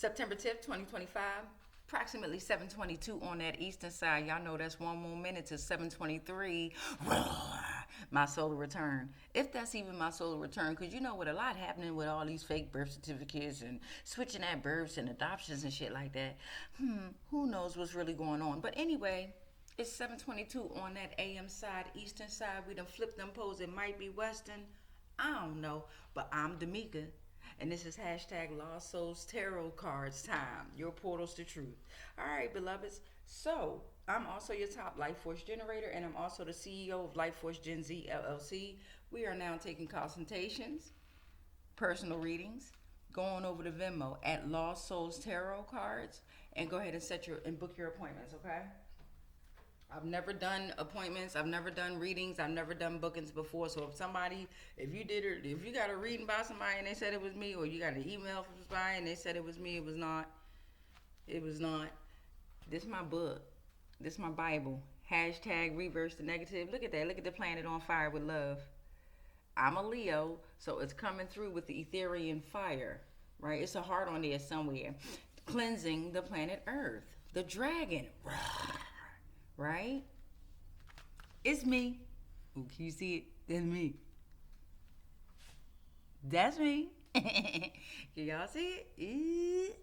September 10th, 2025, approximately 7:22 on that eastern side. Y'all know that's 1 more minute to 7:23. My solar return. If that's even my solar return, because you know with a lot happening with all these fake birth certificates and switching at births and adoptions and shit like that, who knows what's really going on. But anyway, it's 7:22 on that AM side, eastern side. We done flipped them poles. It might be western. I don't know. But I'm D'Amica. And this is hashtag Lost Souls Tarot Cards time. Your portals to truth. All right, beloveds. So, I'm also your top life force generator, and I'm also the CEO of Life Force Gen Z LLC. We are now taking consultations, personal readings, going over to Venmo at Lost Souls Tarot Cards, and go ahead and book your appointments, okay? I've never done appointments. I've never done readings. I've never done bookings before. So if you got a reading by somebody and they said it was me, or you got an email from somebody and they said it was me, it was not. It was not. This is my book. This is my Bible. Hashtag reverse the negative. Look at that. Look at the planet on fire with love. I'm a Leo, so it's coming through with the Etherian fire, right? It's a heart on there somewhere. Cleansing the planet Earth. The dragon. Right? It's me. Ooh, can you see it? That's me. That's me. Can y'all see it?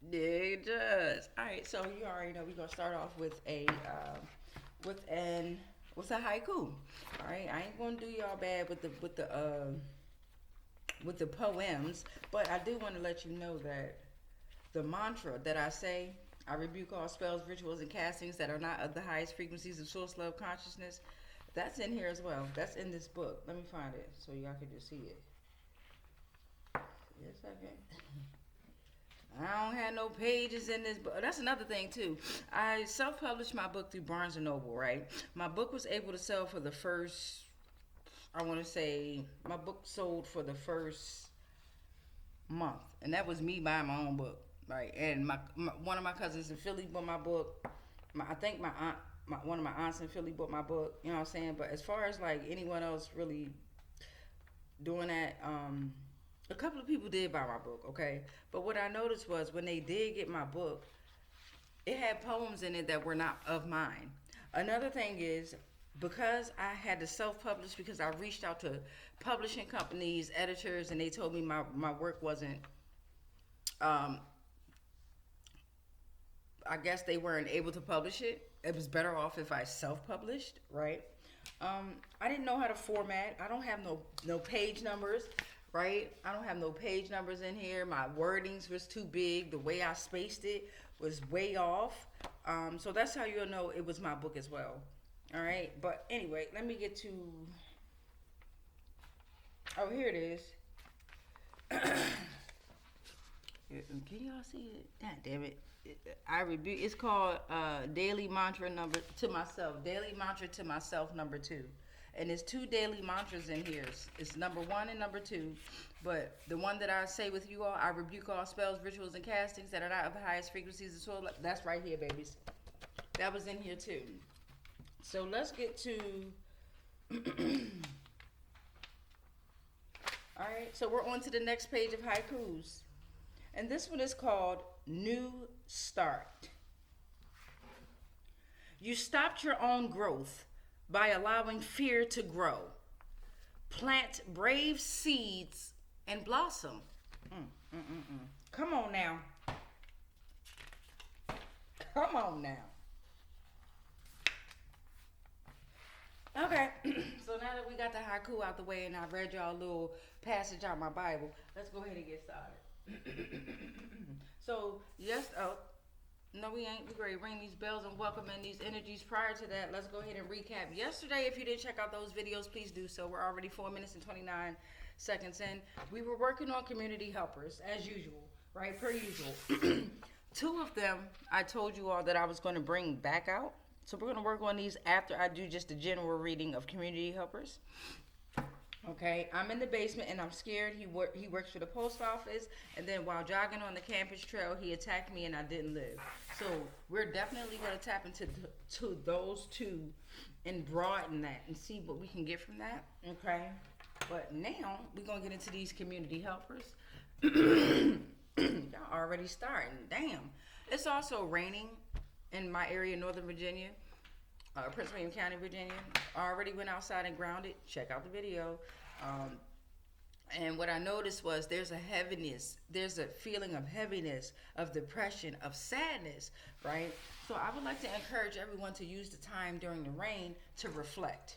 There it does. All right, so you already know we're gonna start off with a haiku. All right, I ain't gonna do y'all bad with the poems, but I do want to let you know that the mantra that I say, I rebuke all spells, rituals, and castings that are not of the highest frequencies of source love consciousness. That's in here as well. That's in this book. Let me find it so y'all can just see it. Just a second. I don't have no pages in this book. That's another thing too. I self-published my book through Barnes & Noble, right? My book was able to sell for the first, I want to say, my book sold for the first month. And that was me buying my own book. Right, and one of my cousins in Philly bought my book. I think one of my aunts in Philly bought my book. You know what I'm saying? But as far as like anyone else really doing that, a couple of people did buy my book. Okay, but what I noticed was when they did get my book, it had poems in it that were not of mine. Another thing is, because I had to self-publish, because I reached out to publishing companies, editors, and they told me my work wasn't. I guess they weren't able to publish it. It was better off if I self-published, right? I didn't know how to format. I don't have no page numbers, right? I don't have no page numbers in here. My wordings was too big. The way I spaced it was way off. So that's how you'll know it was my book as well. All right? But anyway, let me get to... Oh, here it is. Can y'all see it? God damn it. I rebuke. It's called Daily Mantra to Myself. Daily Mantra to Myself #2. And there's 2 daily mantras in here. It's number 1 and number 2. But the one that I say with you all, I rebuke all spells, rituals, and castings that are not of the highest frequencies of soul. That's right here, babies. That was in here too. So let's get to... All right, so we're on to the next page of haikus. And this one is called New Start. You stopped your own growth by allowing fear to grow. Plant brave seeds and blossom. Come on now. Come on now. Okay, so now that we got the haiku out the way and I read y'all a little passage out my Bible, let's go ahead and get started. So, no, we ain't. We're going to ring these bells and welcome in these energies. Prior to that, let's go ahead and recap. Yesterday, if you didn't check out those videos, please do so. We're already 4 minutes and 29 seconds in. We were working on community helpers, as usual, right? Per usual. 2 of them, I told you all that I was going to bring back out. So we're going to work on these after I do just a general reading of community helpers. Okay, I'm in the basement and I'm scared. He works for the post office, and then while jogging on the campus trail, he attacked me and I didn't live. So we're definitely going to tap into those 2 and broaden that and see what we can get from that. Okay, But now we're gonna get into these community helpers. Y'all already starting. Damn. It's also raining in my area, Northern Virginia, Prince William County, Virginia. I already went outside and grounded. Check out the video. And what I noticed was there's a heaviness, there's a feeling of heaviness, of depression, of sadness, right? So I would like to encourage everyone to use the time during the rain to reflect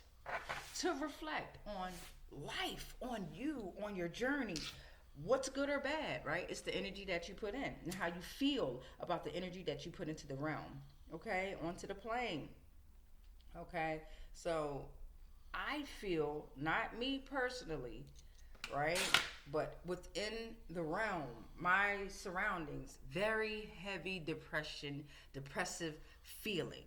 on life, on you, on your journey. What's good or bad, right? It's the energy that you put in and how you feel about the energy that you put into the realm, okay? Onto the plane, okay? So I feel, not me personally, right, but within the realm, my surroundings, very heavy depressive feeling.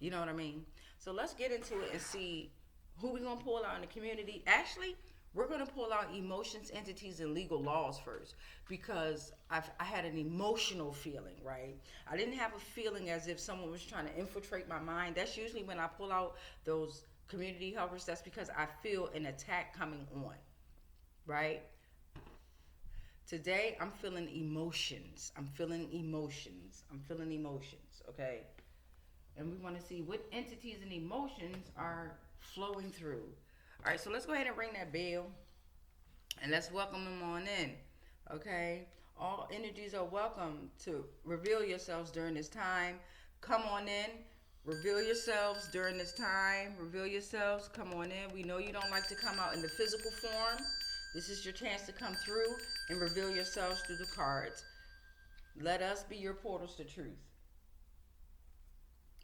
You know what I mean? So let's get into it and see who we're going to pull out in the community. Actually, we're going to pull out emotions, entities, and legal laws first, because I had an emotional feeling, right? I didn't have a feeling as if someone was trying to infiltrate my mind. That's usually when I pull out those community helpers. That's because I feel an attack coming on, right? Today, I'm feeling emotions. I'm feeling emotions, okay? And we want to see what entities and emotions are flowing through. All right, so let's go ahead and ring that bell, and let's welcome them on in, okay? All energies are welcome to reveal yourselves during this time. Come on in, reveal yourselves during this time. Reveal yourselves, come on in. We know you don't like to come out in the physical form. This is your chance to come through and reveal yourselves through the cards. Let us be your portals to truth.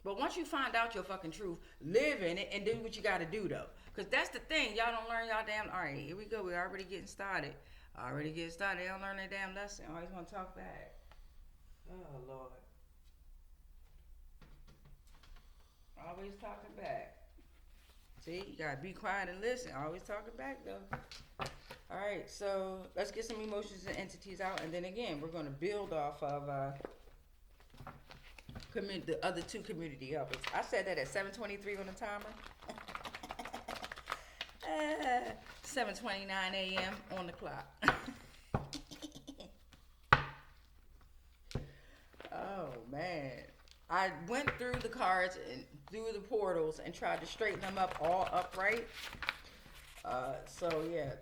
But once you find out your fucking truth, live in it and do what you got to do, though. Because that's the thing. Y'all don't learn y'all damn... All right, here we go. We're already getting started. They don't learn their damn lesson. Always want to talk back. Oh, Lord. Always talking back. See, you got to be quiet and listen. Always talking back, though. All right, so let's get some emotions and entities out. And then again, we're going to build off of... the other two community helpers. I said that at 7:23 on the timer. 7:29 a.m. on the clock. Oh man, I went through the cards and through the portals and tried to straighten them up all upright. So yeah,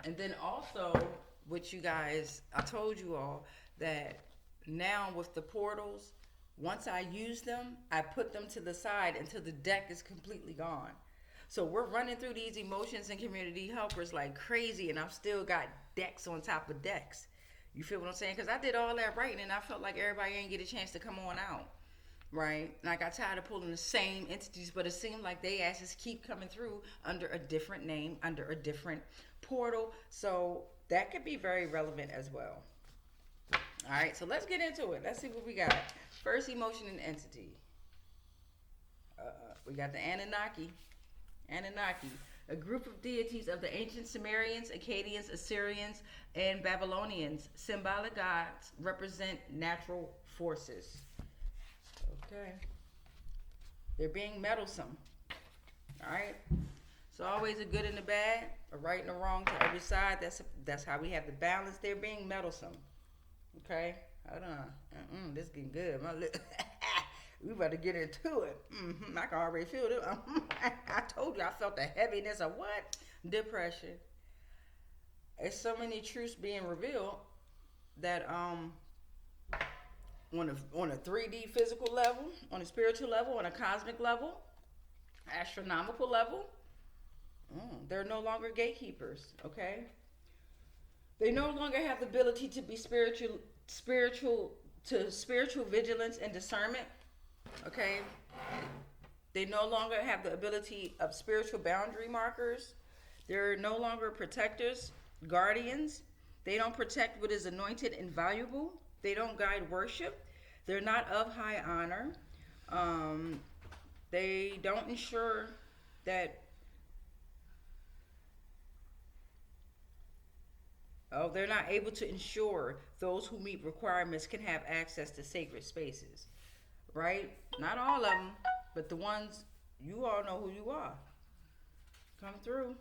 and then also with you guys, I told you all that. Now with the portals, once I use them, I put them to the side until the deck is completely gone. So we're running through these emotions and community helpers like crazy, and I've still got decks on top of decks. You feel what I'm saying? Because I did all that writing, and I felt like everybody didn't get a chance to come on out, right? And I got tired of pulling the same entities, but it seemed like they asses keep coming through under a different name, under a different portal. So that could be very relevant as well. All right, so let's get into it. Let's see what we got. First emotion and entity. We got the Anunnaki. Anunnaki, a group of deities of the ancient Sumerians, Akkadians, Assyrians, and Babylonians. Symbolic gods represent natural forces. Okay. They're being meddlesome. All right. So always a good and a bad, a right and a wrong to every side. That's how we have the balance. They're being meddlesome. Okay, hold on. This getting good. We better get into it. I can already feel it. I told you I felt the heaviness of what? Depression. There's so many truths being revealed that on a 3D physical level, on a spiritual level, on a cosmic level, astronomical level, they're no longer gatekeepers. Okay. They no longer have the ability to be spiritual vigilance and discernment. Okay? They no longer have the ability of spiritual boundary markers. They're no longer protectors, guardians. They don't protect what is anointed and valuable. They don't guide worship. They're not of high honor. They don't ensure that they're not able to ensure those who meet requirements can have access to sacred spaces, right? Not all of them, but the ones, you all know who you are. Come through.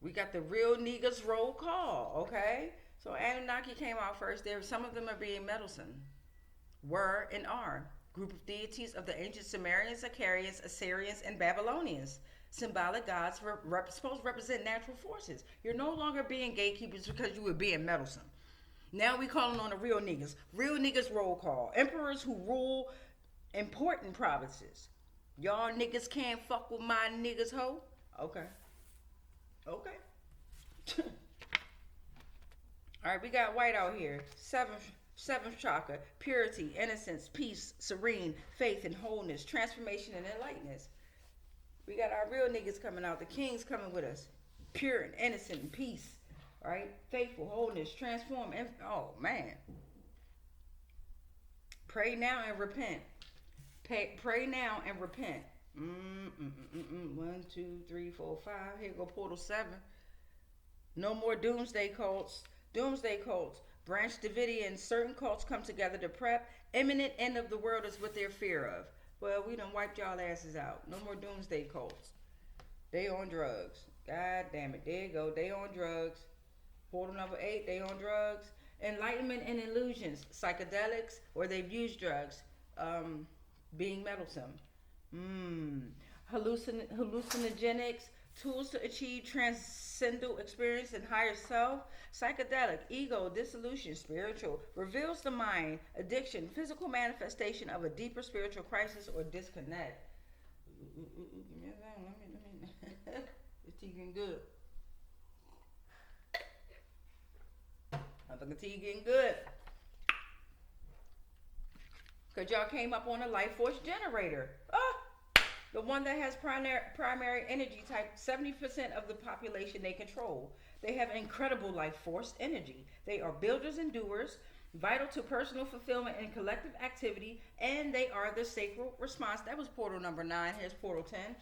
We got the real niggas roll call, okay? So Anunnaki came out first. There, some of them are being meddlesome. Were and are. Group of deities of the ancient Sumerians, Aquarius, Assyrians, and Babylonians. Symbolic gods supposed to represent natural forces. You're no longer being gatekeepers because you were being meddlesome. Now we calling on the real niggas. Real niggas roll call. Emperors who rule important provinces. Y'all niggas can't fuck with my niggas, ho? Okay. Okay. All right, we got white out here. Seventh chakra, purity, innocence, peace, serene, faith and wholeness, transformation and enlightenment. We got our real niggas coming out. The kings coming with us. Pure and innocent and peace. All right? Faithful, wholeness, transform. Oh, man. Pray now and repent. Pray now and repent. 1, 2, 3, 4, 5. Here go portal 7. No more doomsday cults. Doomsday cults. Branch Davidians. Certain cults come together to prep. Imminent end of the world is what they're fear of. Well, we done wiped y'all asses out. No more doomsday cults. They on drugs. God damn it. There you go. They on drugs. Portal number 8. They on drugs. Enlightenment and illusions. Psychedelics, or they've used drugs. Being meddlesome. Hallucinogenics. Tools to achieve transcendental experience and higher self. Psychedelic, ego, dissolution, spiritual. Reveals the mind, addiction, physical manifestation of a deeper spiritual crisis or disconnect. It's tea getting good. I think the tea getting good. Because y'all came up on a life force generator. The one that has primary energy type, 70% of the population they control. They have incredible life force energy. They are builders and doers, vital to personal fulfillment and collective activity, and they are the sacral response. That was portal number 9. Here's portal 10.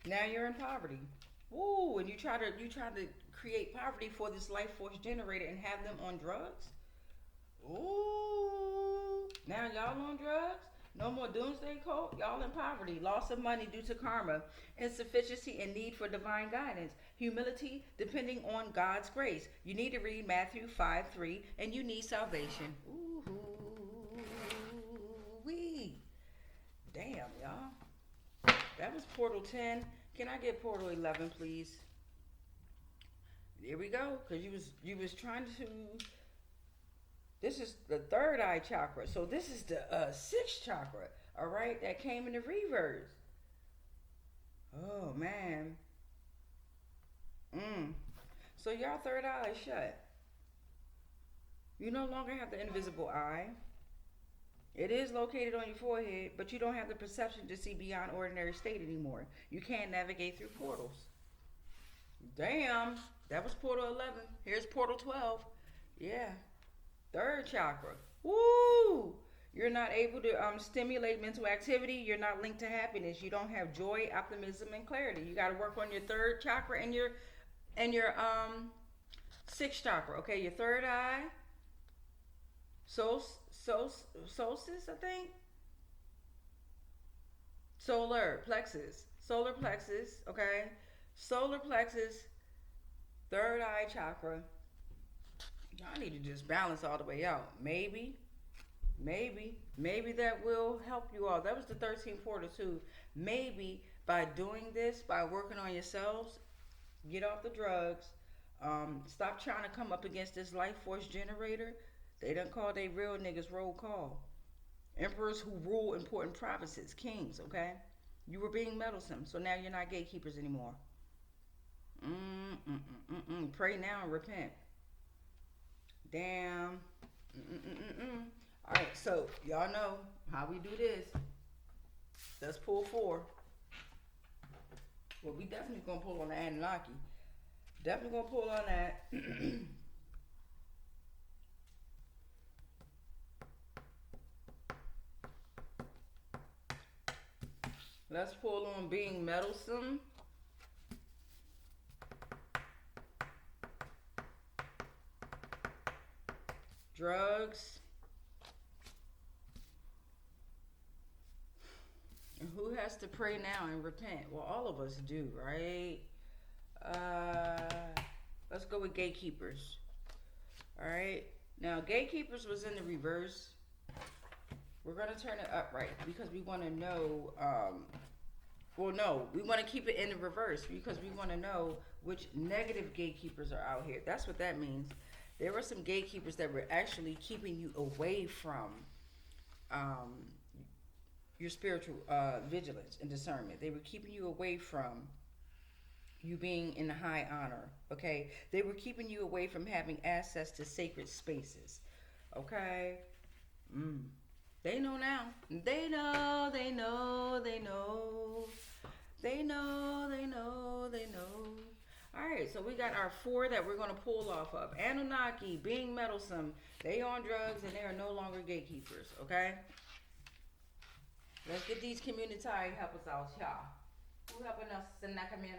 Now you're in poverty. Ooh, and you try to create poverty for this life force generator and have them on drugs? Ooh, now y'all on drugs? No more doomsday cult? Y'all in poverty. Loss of money due to karma. Insufficiency and need for divine guidance. Humility depending on God's grace. You need to read Matthew 5:3 and you need salvation. Ooh-wee. Damn, y'all. That was portal 10. Can I get portal 11, please? There we go. Because you was trying to... This is the third eye chakra. So this is the sixth chakra. All right. That came in the reverse. Oh, man. So y'all third eye is shut. You no longer have the invisible eye. It is located on your forehead, but you don't have the perception to see beyond ordinary state anymore. You can't navigate through portals. Damn. That was portal 11. Here's portal 12. Yeah. Third chakra. Woo! You're not able to stimulate mental activity. You're not linked to happiness. You don't have joy, optimism, and clarity. You got to work on your third chakra and your sixth chakra. Okay, your third eye. Solstice, I think. Solar plexus. Okay. Solar plexus. Third eye chakra. I need to just balance all the way out. Maybe that will help you all. That was the 13th portal too. Maybe by doing this, by working on yourselves, get off the drugs, stop trying to come up against this life force generator. They done call they real niggas roll call. Emperors who rule important provinces, kings, okay? You were being meddlesome, so now you're not gatekeepers anymore. Pray now and repent. Damn. All right, so y'all know how we do this. Let's pull 4. Well, we definitely gonna pull on the Anunnaki. Definitely gonna pull on that. Let's pull on being meddlesome. Drugs. Who has to pray now and repent? Well, all of us do, right? Let's go with gatekeepers. All right. Now, gatekeepers was in the reverse. We're going to turn it upright because we want to know. Well, no, we want to keep it in the reverse because we want to know which negative gatekeepers are out here. That's what that means. There were some gatekeepers that were actually keeping you away from your spiritual vigilance and discernment. They were keeping you away from you being in high honor, okay? They were keeping you away from having access to sacred spaces, okay? They know now. They know, they know, they know. They know, they know, they know. All right, so we got our 4 that we're going to pull off of. Anunnaki, being meddlesome. They on drugs and they are no longer gatekeepers, okay? Let's get these community helpers out here. Who helping us in that community?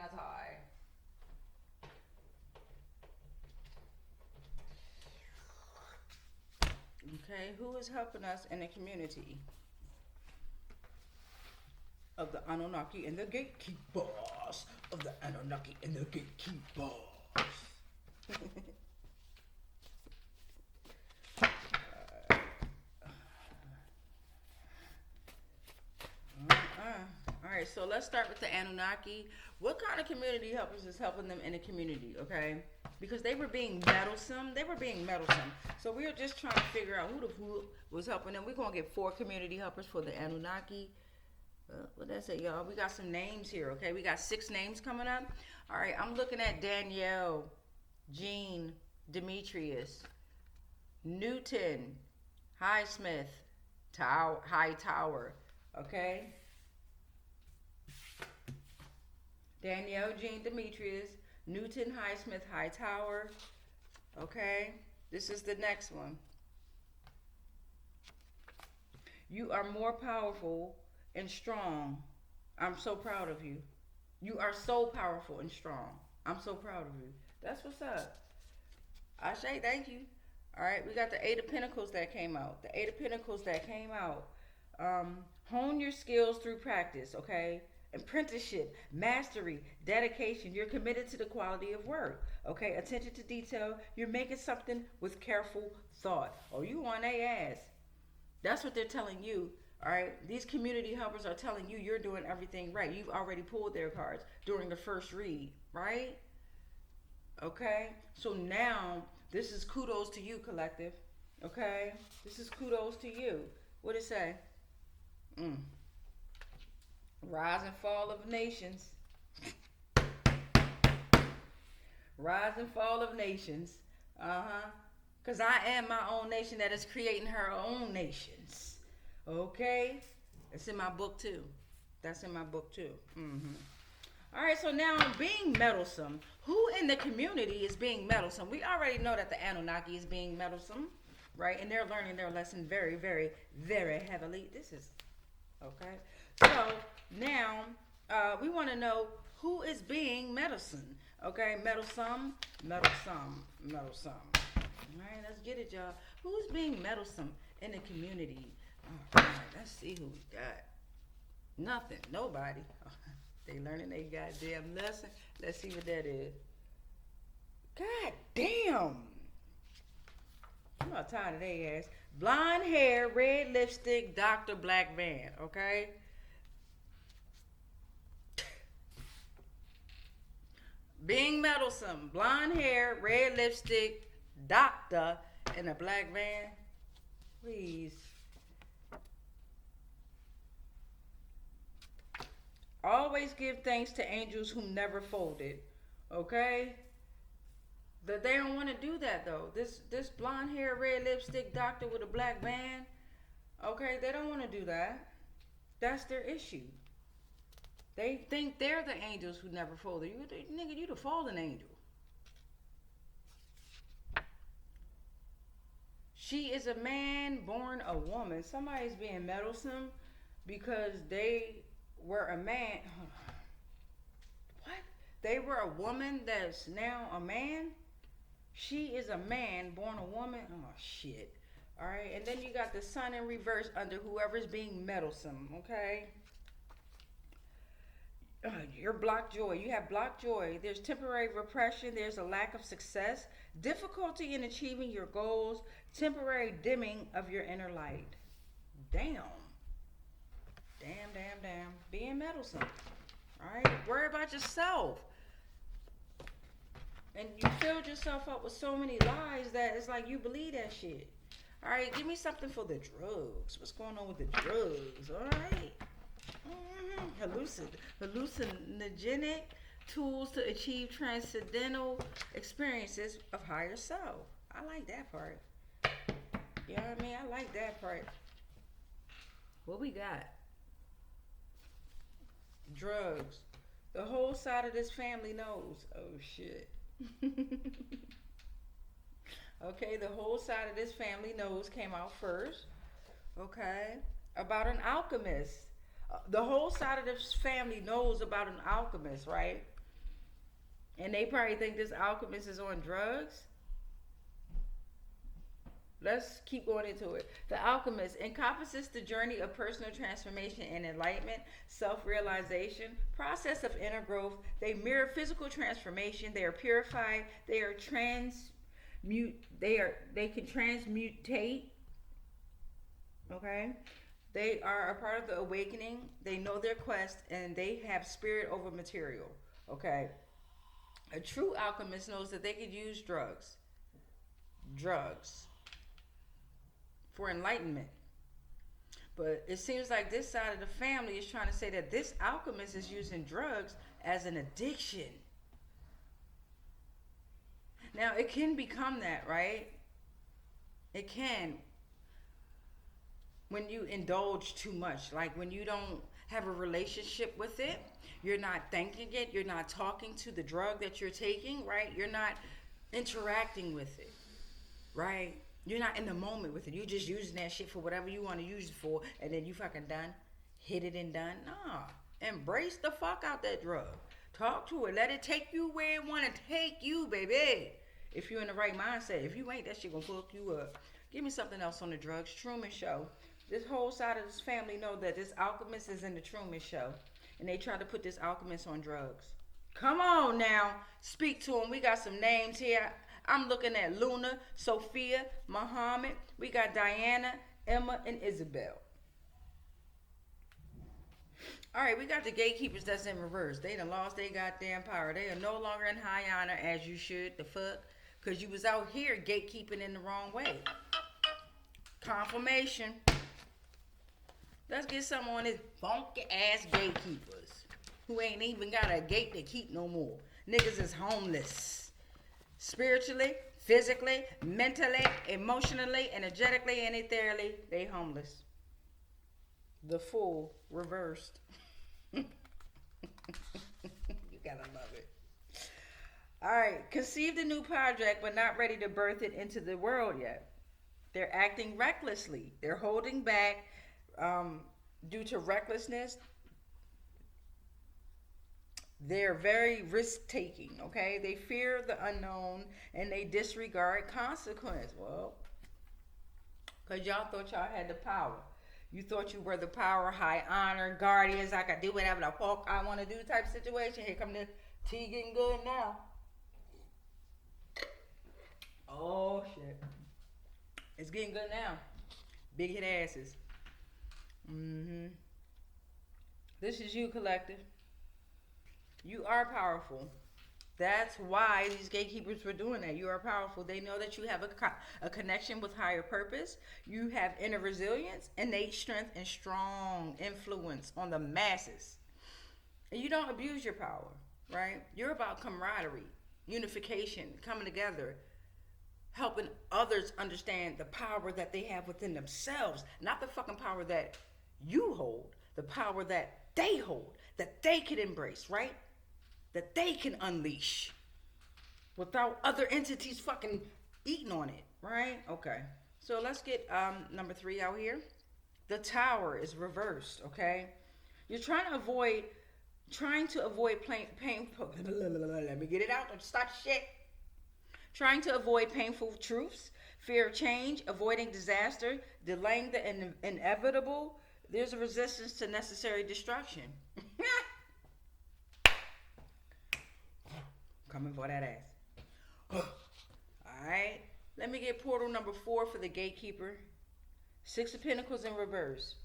Okay, who is helping us in the community of the Anunnaki and the gatekeepers? Of the Anunnaki and the gatekeepers. All right, so let's start with the Anunnaki. What kind of community helpers is helping them in the community, okay? Because they were being meddlesome. They were being meddlesome. So we are just trying to figure out who was helping them. We're going to get 4 community helpers for the Anunnaki. What did I say, y'all? We got some names here, okay? We got 6 names coming up. All right, I'm looking at Danielle, Jean, Demetrius, Newton, Highsmith, HighTower, okay? Danielle, Jean, Demetrius, Newton, Highsmith, HighTower, okay? This is the next one. You are more powerful and strong. I'm so proud of you. You are so powerful and strong. I'm so proud of you. That's what's up. Ashe, thank you. All right, we got the 8 of Pentacles that came out. The 8 of Pentacles that came out. Hone your skills through practice, okay? Apprenticeship, mastery, dedication. You're committed to the quality of work, okay? Attention to detail. You're making something with careful thought. Oh, you on their ass. That's what they're telling you. All right, these community helpers are telling you you're doing everything right. You've already pulled their cards during the first read, right? Okay, so now this is kudos to you, collective. Okay, this is kudos to you. What it say? Rise and fall of nations. Rise and fall of nations. Because I am my own nation that is creating her own nations. Okay, it's in my book too. That's in my book too. All right, so now being meddlesome. Who in the community is being meddlesome? We already know that the Anunnaki is being meddlesome, right? And they're learning their lesson very, very, very heavily. This is okay. So now we want to know who is being meddlesome. Okay, meddlesome, meddlesome, meddlesome. All right, let's get it, y'all. Who's being meddlesome in the community? All right, let's see who we got. Nothing. Nobody. They learning their goddamn lesson. Let's see what that is. God damn. I'm not tired of their ass. Blonde hair, red lipstick, Dr. Black Van. Okay? Being meddlesome. Blonde hair, red lipstick, doctor, in a black van. Please. Always give thanks to angels who never folded. Okay? But they don't want to do that though. This blonde hair, red lipstick doctor with a black van. Okay, they don't want to do that. That's their issue. They think they're the angels who never folded. Nigga, you the fallen angel. She is a man born a woman. Somebody's being meddlesome because they were a man. What? They were a woman that's now a man? She is a man born a woman? Oh, shit. All right. And then you got the sun in reverse under whoever's being meddlesome. Okay? Your blocked joy. You have blocked joy. There's temporary repression. There's a lack of success. Difficulty in achieving your goals. Temporary dimming of your inner light. Damn. Damn. Being meddlesome. Alright? Worry about yourself. And you filled yourself up with so many lies that it's like you believe that shit. Alright, give me something for the drugs. What's going on with the drugs? Alright? Hallucinogenic tools to achieve transcendental experiences of higher self. I like that part. You know what I mean? I like that part. What we got? Drugs. The whole side of this family knows. Oh shit. Okay, the whole side of this family knows came out first. Okay. About an alchemist. The whole side of this family knows about an alchemist, right? And they probably think this alchemist is on drugs. Let's keep going into it. The alchemist encompasses the journey of personal transformation and enlightenment, self-realization, process of inner growth. They mirror physical transformation. They are purified. They are they can transmutate. Okay? They are a part of the awakening. They know their quest and they have spirit over material. Okay? A true alchemist knows that they could use drugs for enlightenment. But it seems like this side of the family is trying to say that this alchemist is using drugs as an addiction. Now, it can become that, right? It can. When you indulge too much, like when you don't have a relationship with it, you're not thanking it, you're not talking to the drug that you're taking, right? You're not interacting with it, right? You're not in the moment with it. You're just using that shit for whatever you want to use it for, and then you fucking done. Hit it and done. Nah. Embrace the fuck out that drug. Talk to it. Let it take you where it want to take you, baby. If you're in the right mindset. If you ain't, that shit gonna fuck you up. Give me something else on the drugs. Truman Show. This whole side of this family know that this alchemist is in the Truman Show. And they try to put this alchemist on drugs. Come on now. Speak to him. We got some names here. I'm looking at Luna, Sophia, Muhammed. We got Dianna, Emma, and Isabella. All right, we got the gatekeepers that's in reverse. They done lost their goddamn power. They are no longer in high honor as you should. The fuck? Because you was out here gatekeeping in the wrong way. Confirmation. Let's get some on this funky ass gatekeepers who ain't even got a gate to keep no more. Niggas is homeless. Spiritually, physically, mentally, emotionally, energetically, and ethereally, they homeless. The Fool reversed. You gotta love it. All right, conceived a new project, but not ready to birth it into the world yet. They're acting recklessly. They're holding back due to recklessness. They're very risk-taking, okay? They fear the unknown and they disregard consequence. Well, because y'all thought y'all had the power. You thought you were the power, high honor, guardians. I could do whatever the fuck I want to do type situation. Here come the tea getting good now. Oh, shit. It's getting good now. Big hit asses. This is you, collective. You are powerful. That's why these gatekeepers were doing that. You are powerful. They know that you have a connection with higher purpose. You have inner resilience, innate strength, and strong influence on the masses. And you don't abuse your power, right? You're about camaraderie, unification, coming together, helping others understand the power that they have within themselves. Not the fucking power that you hold, the power that they hold, that they can embrace, right? That they can unleash without other entities fucking eating on it, right? Okay. So let's get number 3 out here. The Tower is reversed, okay? You're trying to avoid painful. Let me get it out. Don't start shit. Trying to avoid painful truths, fear of change, avoiding disaster, delaying the inevitable. There's a resistance to necessary destruction. Coming for that ass. Alright. Let me get portal number 4 for the gatekeeper. 6 of Pentacles in reverse.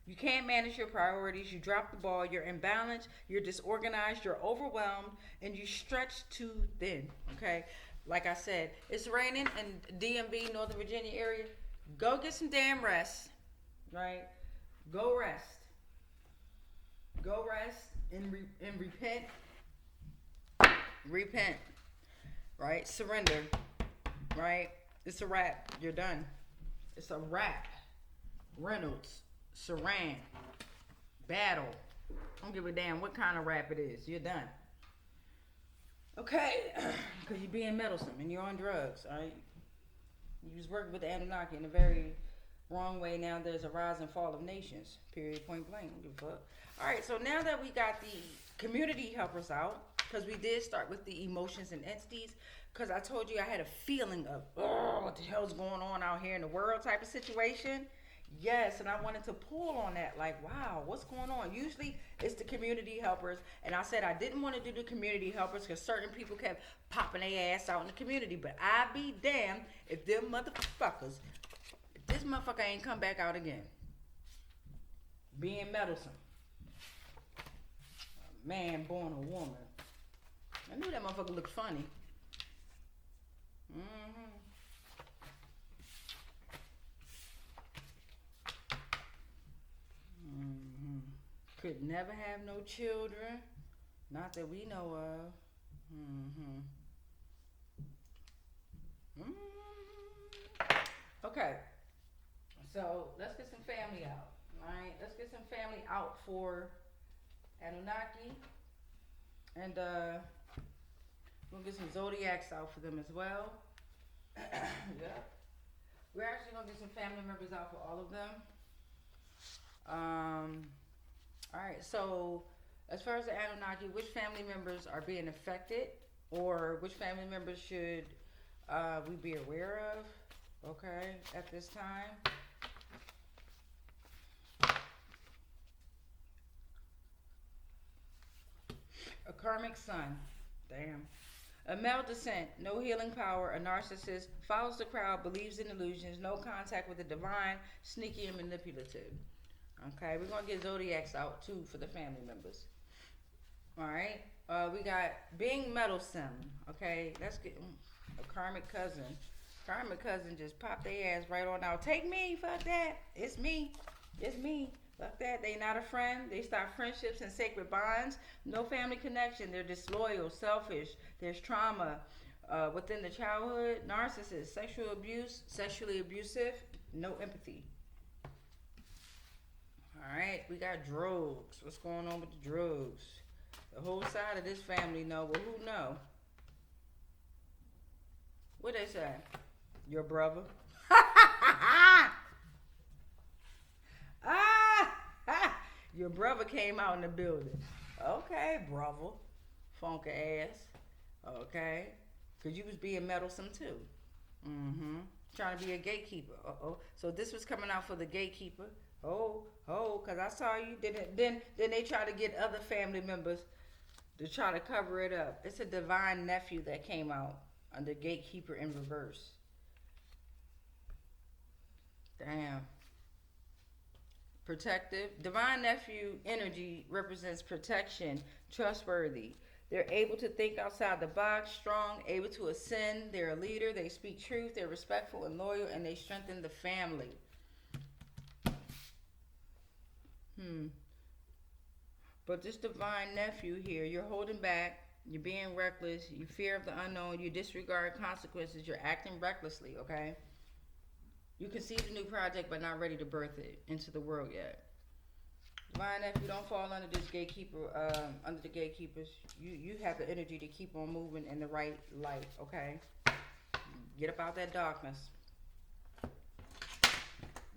You can't manage your priorities. You drop the ball. You're imbalanced. You're disorganized. You're overwhelmed. And you stretch too thin. Okay? Like I said, it's raining in DMV, Northern Virginia area. Go get some damn rest. Right? Go rest. Go rest and repent. Repent. Right? Surrender. Right? It's a wrap. You're done. It's a wrap. Reynolds. Saran. Battle. I don't give a damn what kind of rap it is. You're done. Okay. Because you're being meddlesome and you're on drugs. Alright? You was working with the Anunnaki in a very wrong way. Now there's a rise and fall of nations. Period. Point blank. Don't give a fuck. Alright, so now that we got the community helpers out, because we did start with the emotions and entities, because I told you I had a feeling of, oh, what the hell's going on out here in the world type of situation. Yes, and I wanted to pull on that, like, wow, what's going on? Usually it's the community helpers, and I said I didn't want to do the community helpers because certain people kept popping their ass out in the community, but I be damned if them motherfuckers, if this motherfucker ain't come back out again. Being meddlesome. A man born a woman. I knew that motherfucker looked funny. Could never have no children. Not that we know of. Okay. So let's get some family out. Alright? Let's get some family out for Anunnaki. And we'll get some zodiacs out for them as well. Yeah. We're actually gonna get some family members out for all of them. Alright, so as far as the Anunnaki, which family members are being affected, or which family members should we be aware of, okay, at this time? A Karmic Son. Damn. A male descent, no healing power, a narcissist, follows the crowd, believes in illusions, no contact with the divine, sneaky and manipulative. Okay, we're going to get zodiacs out too for the family members. Alright, we got being meddlesome. Okay, let's get a Karmic Cousin. Karmic Cousin just popped their ass right on out. Take me, fuck that. It's me. It's me. Fuck that. They not a friend. They start friendships and sacred bonds. No family connection. They're disloyal, selfish. There's trauma within the childhood. Narcissist, sexual abuse, sexually abusive, no empathy. Alright, we got drugs. What's going on with the drugs? The whole side of this family know. Well, who know? What they say? Your brother? Your brother came out in the building. Okay, brother. Funky ass. Okay. Because you was being meddlesome too. Trying to be a gatekeeper. So this was coming out for the gatekeeper. Because I saw you. Then they try to get other family members to try to cover it up. It's a divine nephew that came out under gatekeeper in reverse. Damn. Protective. Divine nephew energy represents protection, trustworthy. They're able to think outside the box, strong, able to ascend. They're a leader. They speak truth. They're respectful and loyal, and they strengthen the family. But this divine nephew here, you're holding back. You're being reckless. You fear of the unknown. You disregard consequences. You're acting recklessly, okay? You conceive a new project but not ready to birth it into the world yet. Divine nephew, don't fall under this gatekeeper, under the gatekeepers. You have the energy to keep on moving in the right light, okay? Get up out that darkness.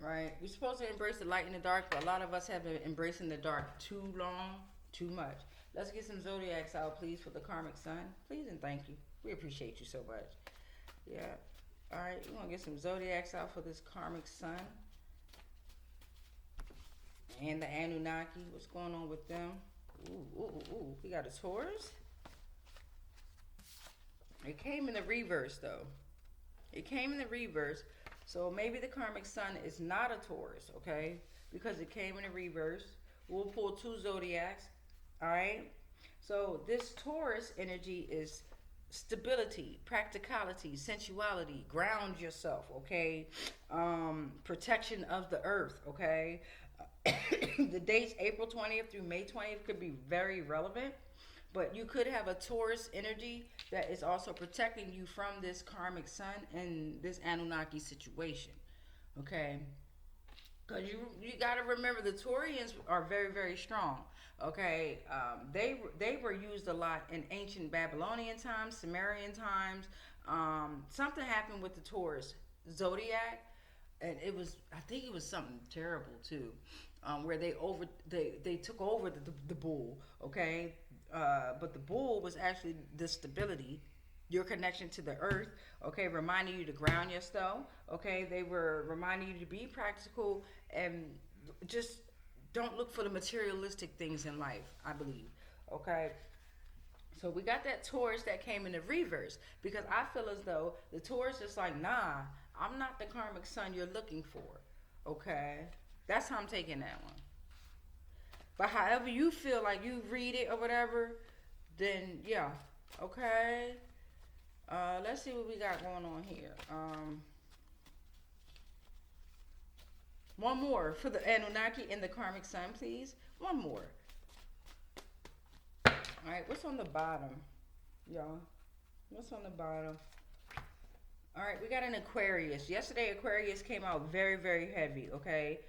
Right? We're supposed to embrace the light in the dark, but a lot of us have been embracing the dark too long, too much. Let's get some zodiacs out, please, for the Karmic Son. Please and thank you. We appreciate you so much. Yeah. All right, we're going to get some zodiacs out for this Karmic Son. And the Anunnaki. What's going on with them? Ooh. We got a Taurus. It came in the reverse, though. It came in the reverse. So maybe the Karmic Son is not a Taurus, okay? Because it came in the reverse. We'll pull 2 zodiacs, all right? So this Taurus energy is stability, practicality, sensuality, ground yourself, okay? Protection of the earth, okay? The dates April 20th through May 20th could be very relevant. But you could have a Taurus energy that is also protecting you from this Karmic Son and this Anunnaki situation. Okay? Because you got to remember, the Taurians are very, very strong. Okay? They were used a lot in ancient Babylonian times, Sumerian times. Something happened with the Taurus zodiac. And I think it was something terrible too. Where they took over the bull. Okay? But the bull was actually the stability, your connection to the earth, okay, reminding you to ground yourself, okay, they were reminding you to be practical and just don't look for the materialistic things in life, I believe, okay. So we got that Taurus that came in the reverse, because I feel as though the Taurus is like, nah, I'm not the Karmic Son you're looking for, okay. That's how I'm taking that one. But however you feel like you read it or whatever, then yeah, okay. Let's see what we got going on here. One more for the Anunnaki and the Karmic Son, please. One more. All right, what's on the bottom, y'all? What's on the bottom? All right, we got an Aquarius. Yesterday, Aquarius came out very, very heavy, okay?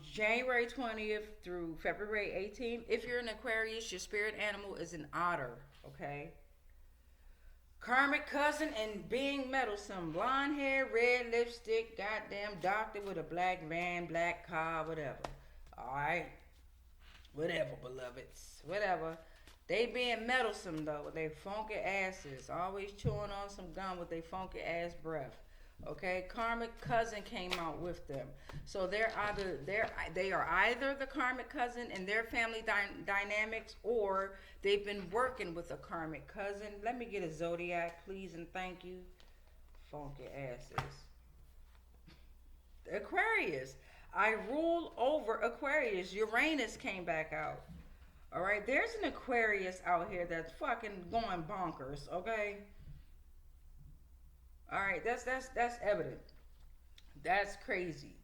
January 20th through February 18th. If you're an Aquarius, your spirit animal is an otter, okay? Karmic Cousin and being Meddlesome. Blonde hair, red lipstick, goddamn doctor with a black van, black car, whatever. Alright? Whatever, beloveds. Whatever. They being Meddlesome, though, with their funky asses. Always chewing on some gum with their funky ass breath. Okay, Karmic Cousin came out with them, so they are either the Karmic Cousin and their family dynamics, or they've been working with a Karmic Cousin. Let me get a zodiac, please, and thank you. Funky asses. Aquarius. I rule over Aquarius. Uranus came back out. All right, there's an Aquarius out here that's fucking going bonkers. Okay. All right, that's evident. That's crazy.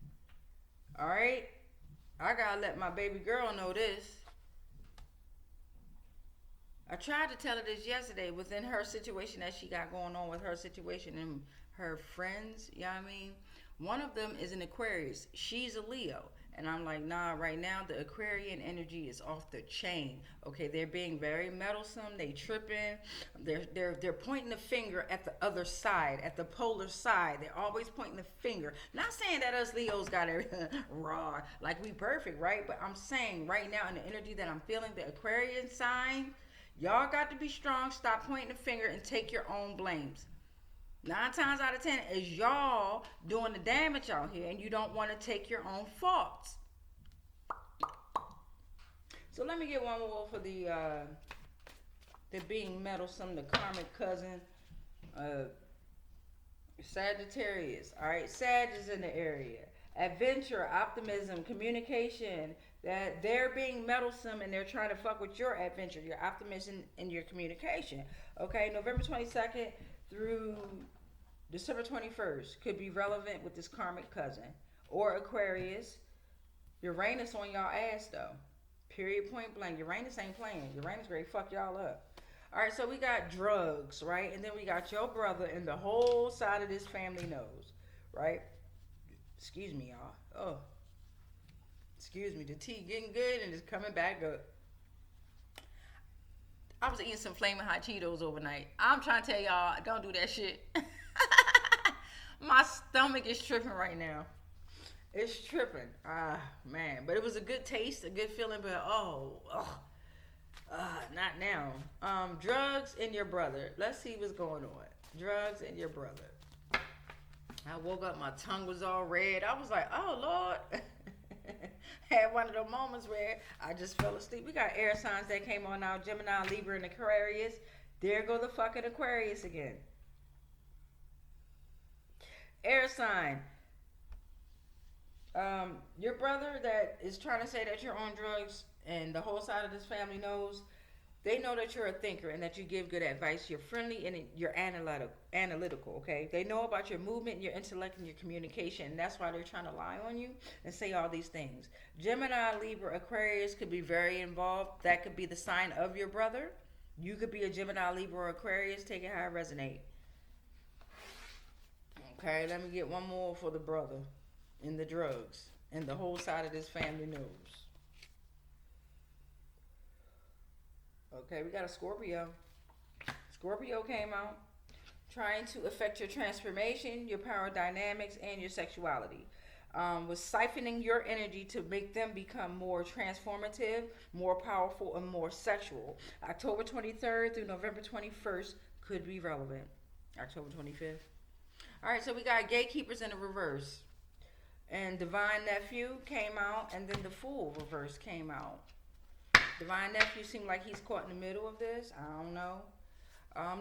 All right, I gotta let my baby girl know this. I tried to tell her this yesterday within her situation that she got going on with her situation and her friends. You know what I mean? One of them is an Aquarius. She's a Leo. And I'm like, nah, right now the Aquarian energy is off the chain. Okay, they're being very meddlesome. They tripping. They're pointing the finger at the other side, at the polar side. They're always pointing the finger. Not saying that us Leos got everything raw, like we perfect, right? But I'm saying right now in the energy that I'm feeling, the Aquarian sign, y'all got to be strong. Stop pointing the finger and take your own blames. 9 times out of 10 is y'all doing the damage out here, and you don't want to take your own faults. So let me get one more for the being meddlesome, the Karmic Cousin, Sagittarius. All right, Sag is in the area. Adventure, optimism, communication. That they're being meddlesome and they're trying to fuck with your adventure, your optimism, and your communication. Okay, November 22nd through December 21st could be relevant with this Karmic Cousin or Aquarius. Uranus on y'all ass though. Period, point blank. Uranus ain't playing. Uranus ready to fuck y'all up. All right, so we got drugs, right? And then we got your brother and the whole side of this family knows, right? Excuse me, y'all. Oh, excuse me. The tea getting good and it's coming back up. I was eating some flaming hot Cheetos overnight. I'm trying to tell y'all, don't do that shit. My stomach is tripping right now. It's tripping. Man. But it was a good taste, a good feeling, but not now. Drugs and your brother. Let's see what's going on. Drugs and your brother. I woke up, my tongue was all red. I was like, oh, Lord. Had one of those moments where I just fell asleep. We got air signs that came on now. Gemini, Libra, and Aquarius. There go the fucking Aquarius again. Air sign. Your brother that is trying to say that you're on drugs and the whole side of this family knows, they know that you're a thinker and that you give good advice. You're friendly and you're analytical, okay? They know about your movement, your intellect, and your communication. And that's why they're trying to lie on you and say all these things. Gemini, Libra, Aquarius could be very involved. That could be the sign of your brother. You could be a Gemini, Libra, or Aquarius. Take it how it resonates. Okay, let me get one more for the brother in the drugs. And the whole side of this family knows. Okay, we got a Scorpio. Scorpio came out. Trying to affect your transformation, your power dynamics, and your sexuality. Was siphoning your energy to make them become more transformative, more powerful, and more sexual. October 23rd through November 21st could be relevant. October 25th. All right, so we got gatekeepers in the reverse. And Divine Nephew came out, and then the Fool reverse came out. Divine Nephew seemed like he's caught in the middle of this. I don't know.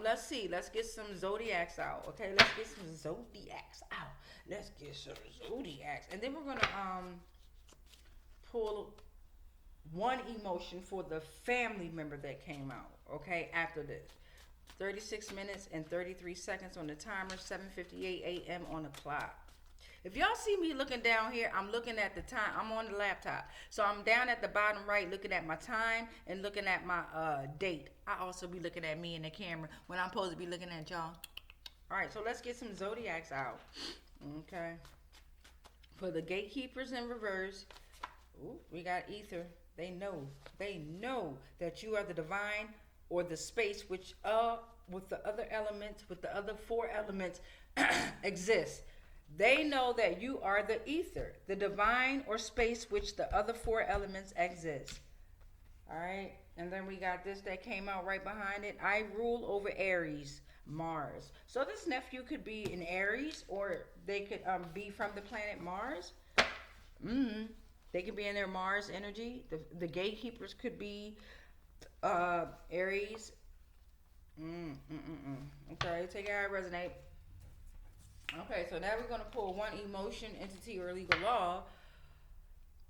Let's see. Let's get some zodiacs out. Okay, let's get some zodiacs out. Let's get some zodiacs. And then we're going to pull one emotion for the family member that came out. Okay, after this. 36 minutes and 33 seconds on the timer. 7:58 a.m. on the clock. If y'all see me looking down here, I'm looking at the time. I'm on the laptop. So I'm down at the bottom right looking at my time and looking at my date. I also be looking at me in the camera when I'm supposed to be looking at y'all. All right, so let's get some zodiacs out. Okay. For the gatekeepers in reverse, ooh, we got ether. They know that you are the divine or the space which with the other elements, with the other four elements exists. They know that you are the ether, the divine or space which the other four elements exist. All right. And then we got this that came out right behind it. I rule over Aries, Mars. So this nephew could be in Aries, or they could be from the planet Mars. They could be in their Mars energy. The gatekeepers could be Aries. Okay, take it how it resonates. Okay, so now we're going to pull one emotion, entity, or illegal law.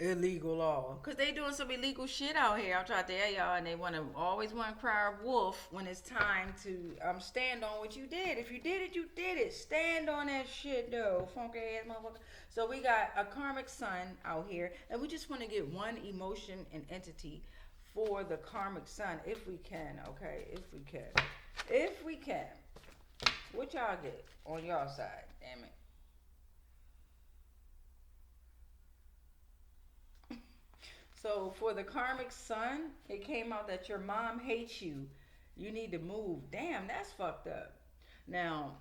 Illegal law. Because they doing some illegal shit out here. I'm trying to tell y'all, and they always want to cry wolf when it's time to stand on what you did. If you did it, you did it. Stand on that shit, though. Funky ass motherfucker. So we got a Karmic Son out here, and we just want to get one emotion and entity for the Karmic Son, if we can, okay? If we can. If we can. What y'all get on y'all side? Damn it. So for the Karmic Son, it came out that your mom hates you. You need to move. Damn, that's fucked up. Now,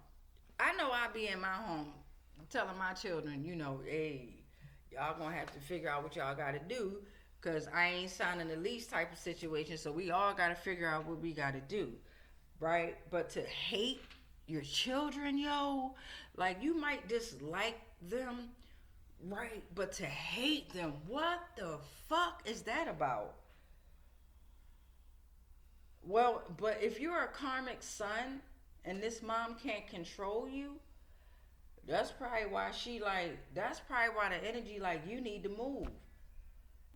I know I be in my home telling my children, hey, y'all gonna have to figure out what y'all gotta do, because I ain't signing the lease type of situation, so we all gotta figure out what we gotta do, right? But to hate your children, yo, like, you might dislike them, right? But to hate them, what the fuck is that about? Well, but if you're a Karmic Son and this mom can't control you, that's probably why that's probably why the energy, like, you need to move.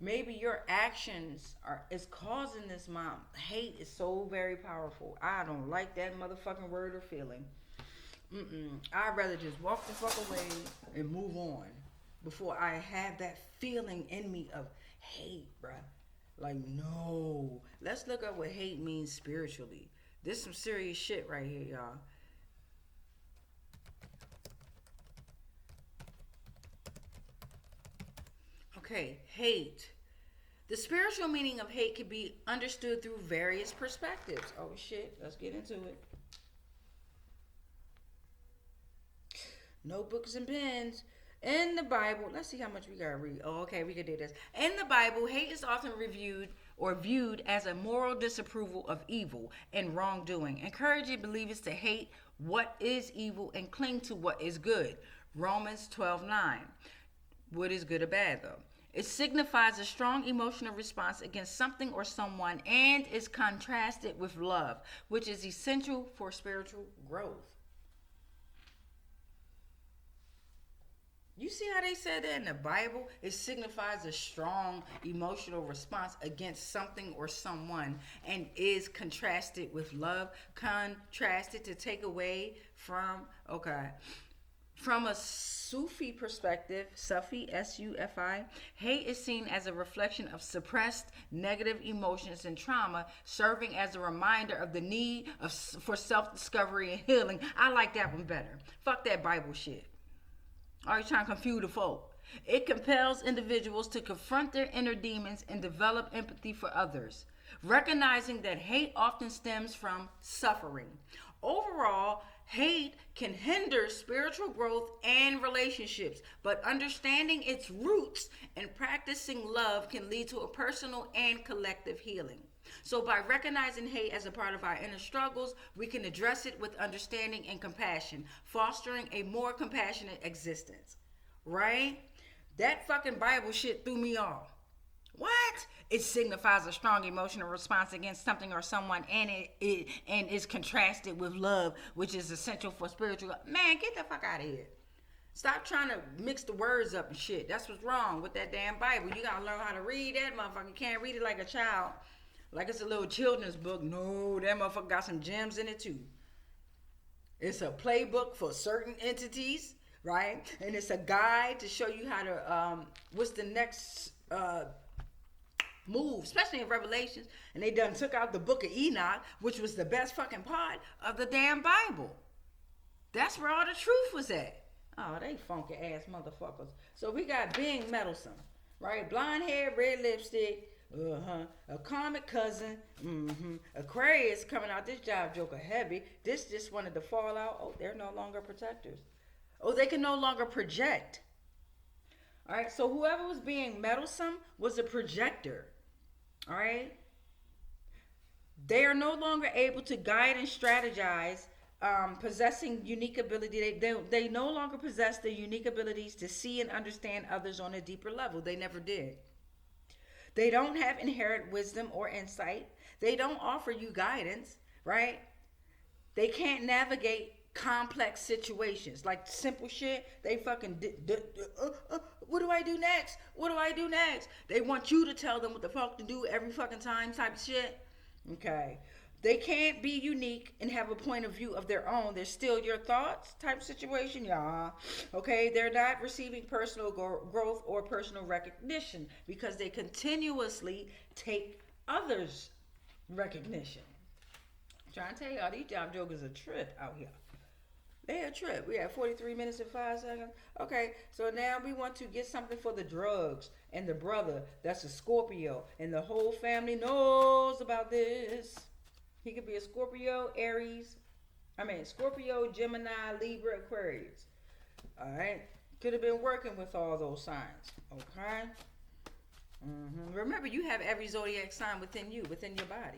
Maybe your actions is causing this mom. Hate is so very powerful. I don't like that motherfucking word or feeling. I'd rather just walk the fuck away and move on before I have that feeling in me of hate, bruh. Like, no. Let's look up what hate means spiritually. This some serious shit right here, y'all. Okay, hate. The spiritual meaning of hate can be understood through various perspectives. Oh shit, let's get into it. Notebooks and pens. In the Bible, let's see how much we gotta read. Oh, okay, we can do this. In the Bible, hate is often viewed as a moral disapproval of evil and wrongdoing, encouraging believers to hate what is evil and cling to what is good. Romans 12:9. What is good or bad, though? It signifies a strong emotional response against something or someone and is contrasted with love, which is essential for spiritual growth. You see how they said that in the Bible? It signifies a strong emotional response against something or someone and is contrasted with love. Contrasted, to take away from, okay. From a Sufi perspective, Sufi, S-U-F-I, hate is seen as a reflection of suppressed negative emotions and trauma, serving as a reminder of the need for self-discovery and healing. I like that one better. Fuck that Bible shit. Are you trying to confuse the folk? It compels individuals to confront their inner demons and develop empathy for others, recognizing that hate often stems from suffering. Overall, hate can hinder spiritual growth and relationships, but understanding its roots and practicing love can lead to a personal and collective healing. So by recognizing hate as a part of our inner struggles, we can address it with understanding and compassion, fostering a more compassionate existence. Right? That fucking Bible shit threw me off. What? It signifies a strong emotional response against something or someone, and it is contrasted with love, which is essential for spiritual. Man, get the fuck out of here. Stop trying to mix the words up and shit. That's what's wrong with that damn Bible. You gotta learn how to read that motherfucker. You can't read it like a child, like it's a little children's book. No, that motherfucker got some gems in it too. It's a playbook for certain entities, right? And it's a guide to show you how to what's the next move, especially in Revelations. And they done took out the book of Enoch, which was the best fucking part of the damn Bible. That's where all the truth was at. Oh, they funky ass motherfuckers. So we got being meddlesome, right? Blonde hair, red lipstick, a Karmic Cousin, Aquarius coming out this job joker heavy. This just wanted to fall out. Oh, they're no longer protectors. Oh, they can no longer project. All right, so whoever was being meddlesome was a projector. All right, they are no longer able to guide and strategize, possessing unique ability. They no longer possess the unique abilities to see and understand others on a deeper level. They never did. They don't have inherent wisdom or insight. They don't offer you guidance, right? They can't navigate complex situations, like simple shit. They fucking what do I do next? What do I do next? They want you to tell them what the fuck to do every fucking time type shit. Okay. They can't be unique and have a point of view of their own. They're still your thoughts type situation, y'all. Okay, they're not receiving personal growth or personal recognition because they continuously take others' recognition. I'm trying to tell y'all, these job jokers are a trip out here. They a trip. We have 43 minutes and 5 seconds. Okay, so now we want to get something for the drugs and the brother that's a Scorpio, and the whole family knows about this. He could be a Scorpio, Scorpio, Gemini, Libra, Aquarius. All right, could have been working with all those signs. Okay. Remember, you have every zodiac sign within you, within your body.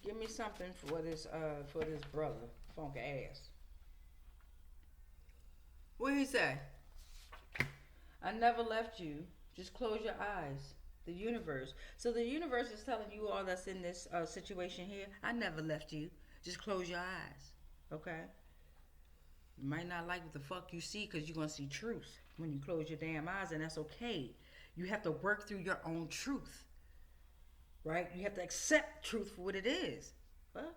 Give me something for this brother, funky ass. What did he say? I never left you. Just close your eyes. The universe. So the universe is telling you all that's in this situation here. I never left you. Just close your eyes. Okay? You might not like what the fuck you see because you're going to see truth when you close your damn eyes, and that's okay. You have to work through your own truth. Right? You have to accept truth for what it is. What?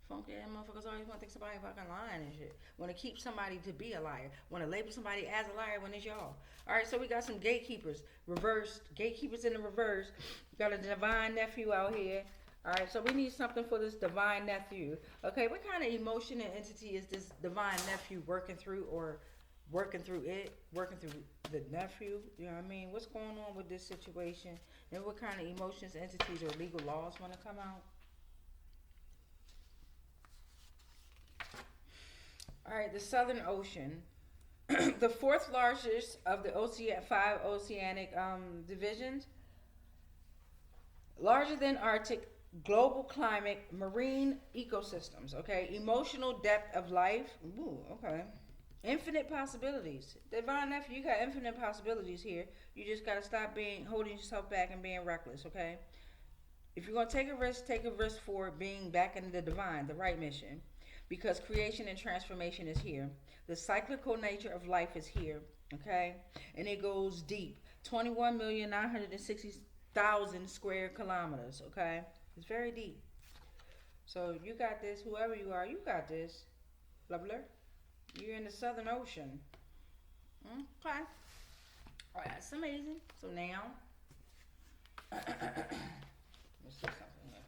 Funky ass motherfuckers always want to think somebody fucking lying and shit. Want to keep somebody to be a liar. Want to label somebody as a liar when it's y'all. Alright, so we got some gatekeepers. Reversed. Gatekeepers in the reverse. We got a divine nephew out here. Alright, so we need something for this divine nephew. Okay, what kind of emotion and entity is this divine nephew working through, or working through the nephew? You know what I mean? What's going on with this situation? And what kind of emotions, entities, or legal laws want to come out? All right, the Southern Ocean, the fourth largest of the five oceanic divisions, larger than Arctic, global climate, marine ecosystems. Okay, emotional depth of life. Ooh, okay. Infinite possibilities. Divine nephew, you got infinite possibilities here. You just gotta stop holding yourself back and being reckless, okay? If you're gonna take a risk for being back in the divine, the right mission. Because creation and transformation is here. The cyclical nature of life is here, okay? And it goes deep. 21,960,000 square kilometers, okay? It's very deep. So you got this, whoever you are, you got this. Lovely. You're in the Southern Ocean. Okay. All right, that's amazing. So now, let's see something here.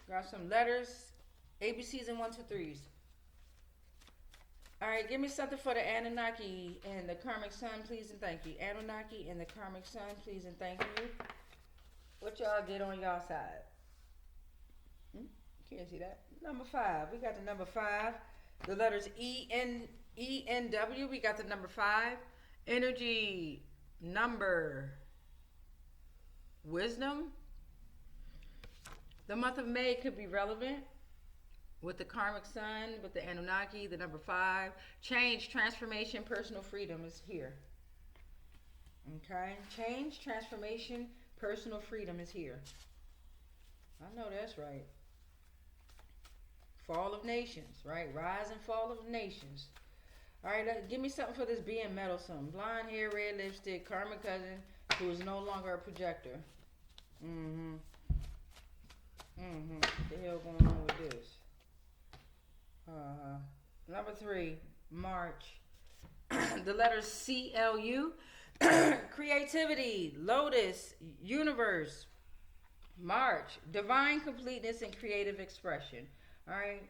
Got some letters, ABCs and 1, 2, 3s. All right, give me something for the Anunnaki and the Karmic Son, please and thank you. Anunnaki and the Karmic Son, please and thank you. What y'all get on y'all side? Can't see that. Number 5. We got the number 5. The letters ENW. We got the number 5. Energy, number, wisdom. The month of May could be relevant with the Karmic Son, with the Anunnaki, the number 5. Change, transformation, personal freedom is here. Okay? Change, transformation, personal freedom is here. I know that's right. Fall of nations, right? Rise and fall of nations. All right, give me something for this being Meddlesome. Blonde hair, red lipstick, Karmic Cousin, who is no longer a projector. What the hell going on with this? Number 3, March. The letters CLU. Creativity, Lotus, Universe. March, divine completeness and creative expression. All right.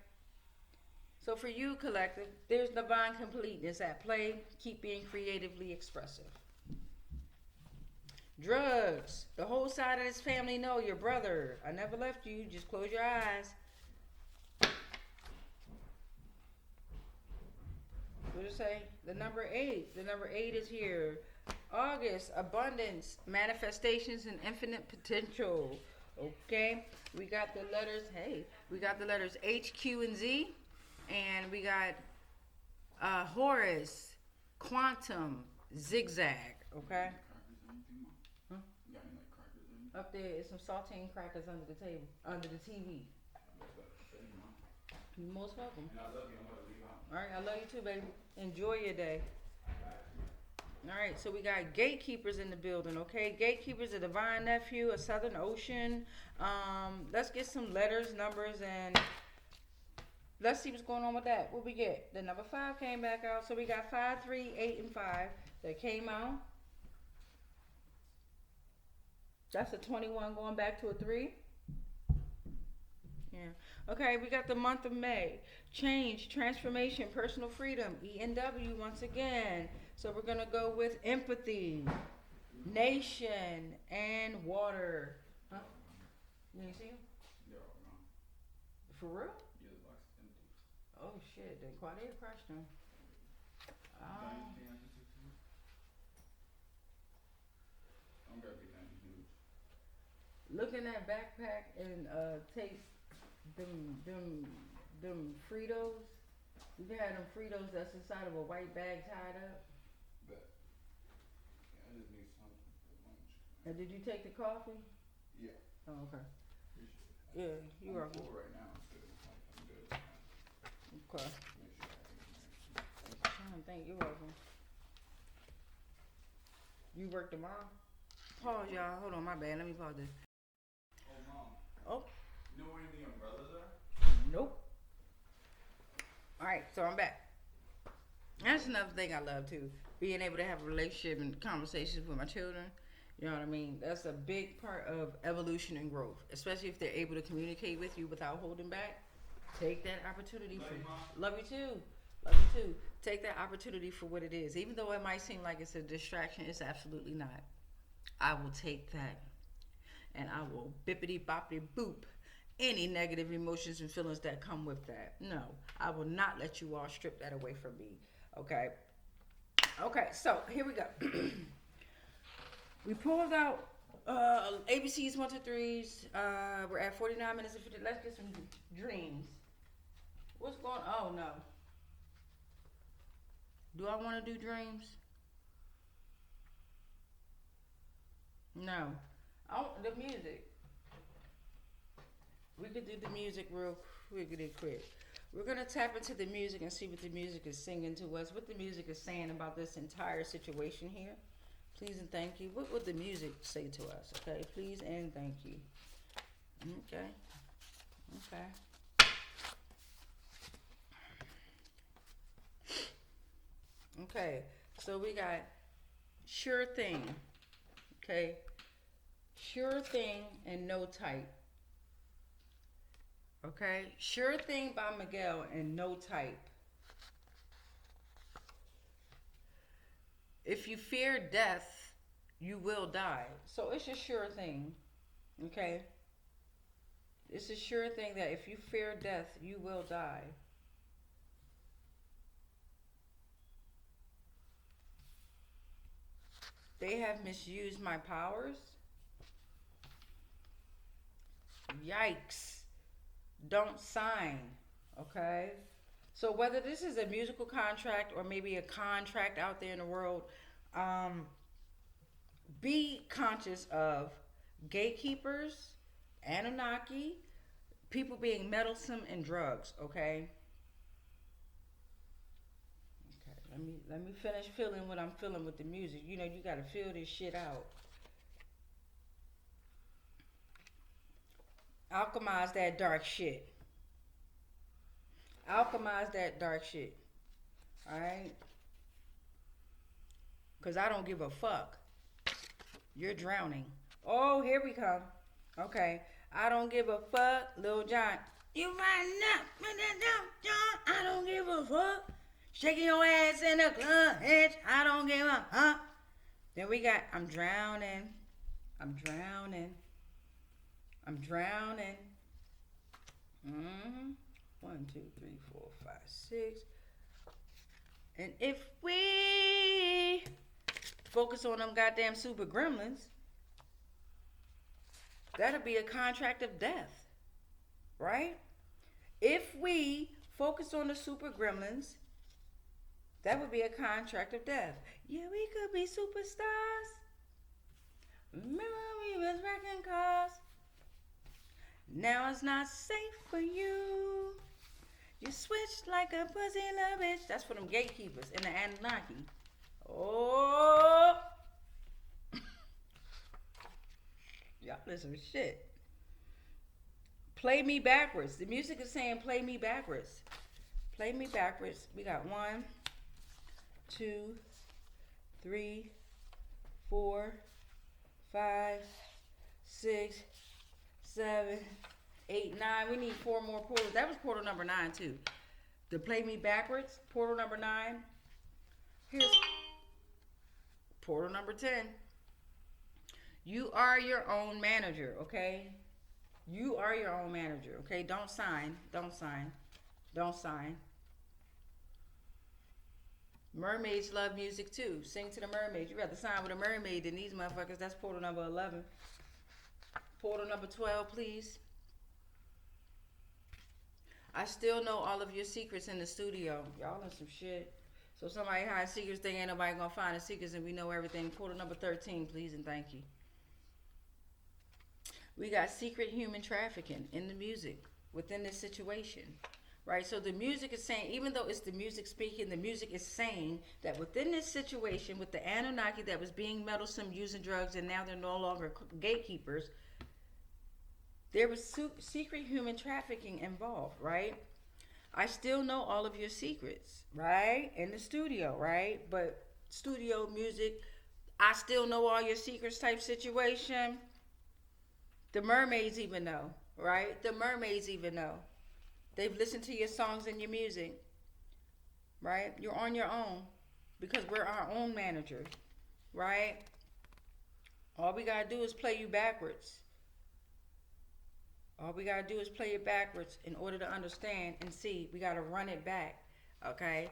So for you, collective, there's divine completeness at play. Keep being creatively expressive. Drugs. The whole side of this family know your brother. I never left you. Just close your eyes. What did it say? The number 8. The number 8 is here. August. Abundance. Manifestations and infinite potential. Okay. We got the letters. Hey. We got the letters H, Q, and Z. And we got Horus. Quantum. Zigzag. Okay. Up there is some saltine crackers under the table, under the TV. You're most welcome. And I love you. I'm gonna leave out. All right, I love you too, baby. Enjoy your day. All right, so we got gatekeepers in the building, okay? Gatekeepers, a divine nephew, a Southern Ocean. Let's get some letters, numbers, and let's see what's going on with that. What we get? The number 5 came back out, so we got 5, 3, 8, and 5 that came out. That's a 21 going back to a 3. Yeah. Okay, we got the month of May. Change, transformation, personal freedom. ENW once again. So we're going to go with empathy, nation, and water. Huh? You didn't see him? They're all gone. For real? Yeah, the box is empty. Oh, shit. They quite a question. I'm gonna be nothing huge. Look in that backpack and taste them Fritos. You've had them Fritos that's inside of a white bag tied up. But yeah, I just need something for lunch. And did you take the coffee? Yeah. Oh, okay. Appreciate it. Yeah, you are. I'm full right now, so I'm good. Okay. Make sure I eat I don't think you're welcome. You work tomorrow? Pause, y'all. Hold on, my bad. Let me pause this. Oh, Mom. Oh. You know where the umbrellas are? Nope. Alright, so I'm back. That's another thing I love too. Being able to have a relationship and conversations with my children. You know what I mean? That's a big part of evolution and growth. Especially if they're able to communicate with you without holding back. Take that opportunity. Love you too. Love you too. Take that opportunity for what it is. Even though it might seem like it's a distraction, it's absolutely not. I will take that. And I will bippity boppity boop any negative emotions and feelings that come with that. No, I will not let you all strip that away from me. Okay? Okay, so here we go. We pulled out ABCs 1 to 3s. We're at 49 minutes and 50. Let's get some dreams. What's going on? Oh no. Do I want to do dreams? No. The music. We could do the music real quick. We're going to tap into the music and see what the music is singing to us, what the music is saying about this entire situation here. Please and thank you. What would the music say to us? Okay, please and thank you. Okay. Okay, so we got sure thing. Okay, sure thing and no type. Okay, sure thing by Miguel and no type. If you fear death, you will die. So it's a sure thing. Okay, it's a sure thing that if you fear death, you will die. They have misused my powers. Yikes. Don't sign. Okay? So whether this is a musical contract or maybe a contract out there in the world, be conscious of gatekeepers, Anunnaki, people being meddlesome in drugs, okay? Let me finish feeling what I'm feeling with the music. You know, you gotta feel this shit out. Alchemize that dark shit. Alchemize that dark shit. Alright? Because I don't give a fuck. You're drowning. Oh, here we come. Okay. I don't give a fuck, Lil Jon. You riding up with that John. I don't give a fuck. Shaking your ass in the club, bitch. I don't give a fuck. Then we got, I'm drowning. I'm drowning. I'm drowning. 1, 2, 3, 4, 5, 6. And if we focus on them goddamn super gremlins, that'll be a contract of death, right? If we focus on the super gremlins, that would be a contract of death. Yeah, we could be superstars. Remember we was wrecking cars. Now it's not safe for you. You switched like a pussy little bitch. That's for them gatekeepers and the Anunnaki. Oh. Y'all listen to shit. Play me backwards. The music is saying play me backwards. Play me backwards. We got 1, 2, 3, 4, 5, 6, 7, 8, 9. We need 4 more portals. That was portal number 9 too. To play me backwards, portal number 9. Here's portal number 10. You are your own manager, okay? You are your own manager, okay? Don't sign. Don't sign. Don't sign. Mermaids love music too. Sing to the mermaids. You rather sign with a mermaid than these motherfuckers. That's portal number 11. Portal number 12, please. I still know all of your secrets in the studio. Y'all in some shit. So somebody hide secrets, think ain't nobody gonna find the secrets and we know everything. Portal number 13, please and thank you. We got secret human trafficking in the music within this situation. Right, so the music is saying, even though it's the music speaking, the music is saying that within this situation with the Anunnaki that was being meddlesome, using drugs, and now they're no longer gatekeepers, there was secret human trafficking involved, right? I still know all of your secrets, right? In the studio, right? But studio music, I still know all your secrets type situation. The mermaids even know, right? The mermaids even know. They've listened to your songs and your music, right? You're on your own because we're our own manager, right? All we got to do is play you backwards. All we got to do is play it backwards in order to understand and see. We got to run it back, okay?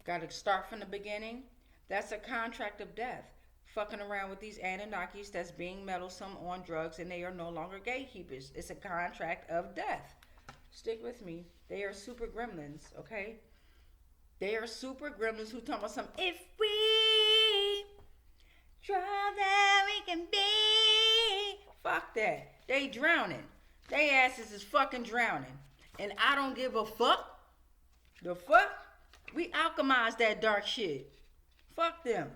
Got to start from the beginning. That's a contract of death. fucking around with these Anunnakis that's being meddlesome on drugs, and they are no longer gatekeepers. It's a contract of death. Stick with me. They are super gremlins, okay? They are super gremlins who talking about some, if we try that we can be. Fuck that. They drowning. They asses is fucking drowning. And I don't give a fuck. The fuck? We alchemize that dark shit. Fuck them.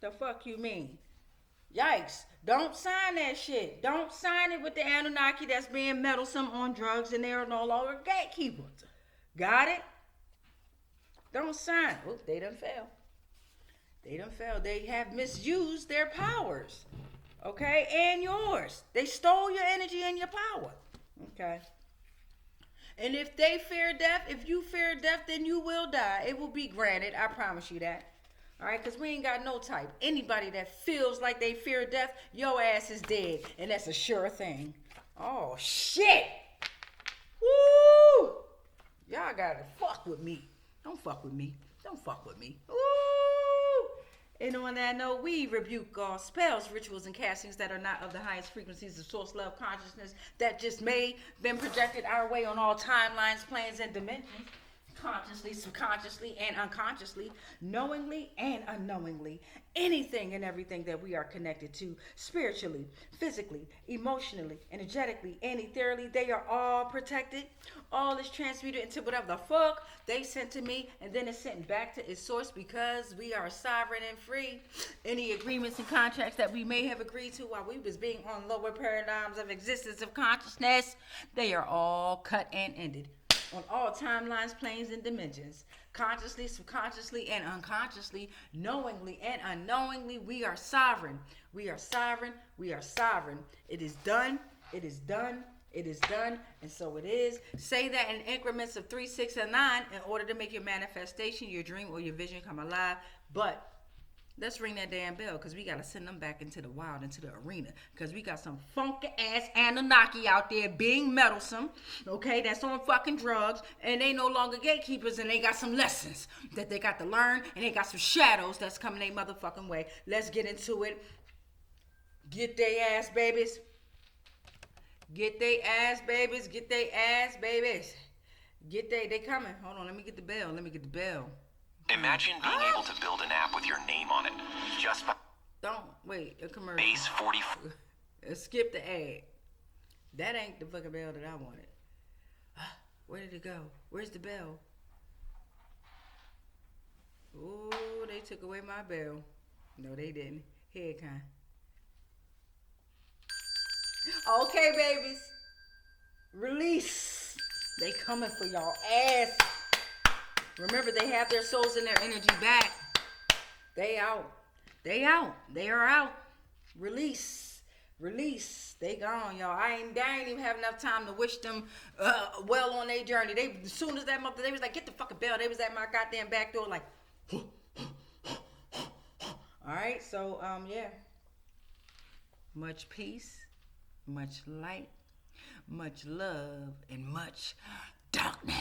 The fuck you mean? Yikes. Don't sign that shit. Don't sign it with the Anunnaki that's being meddlesome on drugs and they are no longer gatekeepers. Got it? Don't sign. Oh, they done fell. They done fell. They have misused their powers. Okay? And yours. They stole your energy and your power. Okay? And if they fear death, if you fear death, then you will die. It will be granted. I promise you that. All right? Because we ain't got no type. Anybody that feels like they fear death, your ass is dead. And that's a sure thing. Oh, shit. Woo! Y'all gotta fuck with me. Don't fuck with me. Don't fuck with me. Woo! And on that note, we rebuke all spells, rituals, and castings that are not of the highest frequencies of source love consciousness that just may been projected our way on all timelines, planes, and dimensions, consciously, subconsciously, and unconsciously, knowingly and unknowingly. Anything and everything that we are connected to spiritually, physically, emotionally, energetically, and ethereally, they are all protected. All is transmuted into whatever the fuck they sent to me, and then it's sent back to its source because we are sovereign and free. Any agreements and contracts that we may have agreed to while we was being on lower paradigms of existence of consciousness, they are all cut and ended. On all timelines, planes, and dimensions. Consciously, subconsciously, and unconsciously, knowingly and unknowingly, we are sovereign. We are sovereign. We are sovereign. It is done. It is done. It is done. And so it is. Say that in increments of 3, 6, and 9 in order to make your manifestation, your dream, or your vision come alive. But let's ring that damn bell because we got to send them back into the wild, into the arena. Because we got some funky ass Anunnaki out there being meddlesome, okay, that's on fucking drugs. And they no longer gatekeepers and they got some lessons that they got to learn. And they got some shadows that's coming their motherfucking way. Let's get into it. Get they ass babies. Get they ass babies. Get they ass babies. Get they coming. Hold on, let me get the bell. Let me get the bell. Imagine being able to build an app with your name on it. Just by Don't wait, a commercial. base 44. Skip the ad. That ain't the fucking bell that I wanted. Where did it go? Where's the bell? Oh, they took away my bell. No, they didn't. Here it come. Okay, babies. Release. They coming for y'all ass. Remember, they have their souls and their energy back. They out. They out. They are out. Release. Release. They gone, y'all. I ain't even have enough time to wish them well on their journey. They, as soon as that mother, they was like, get the fucking bell. They was at my goddamn back door like, all right. So, yeah. Much peace, much light, much love, and much darkness.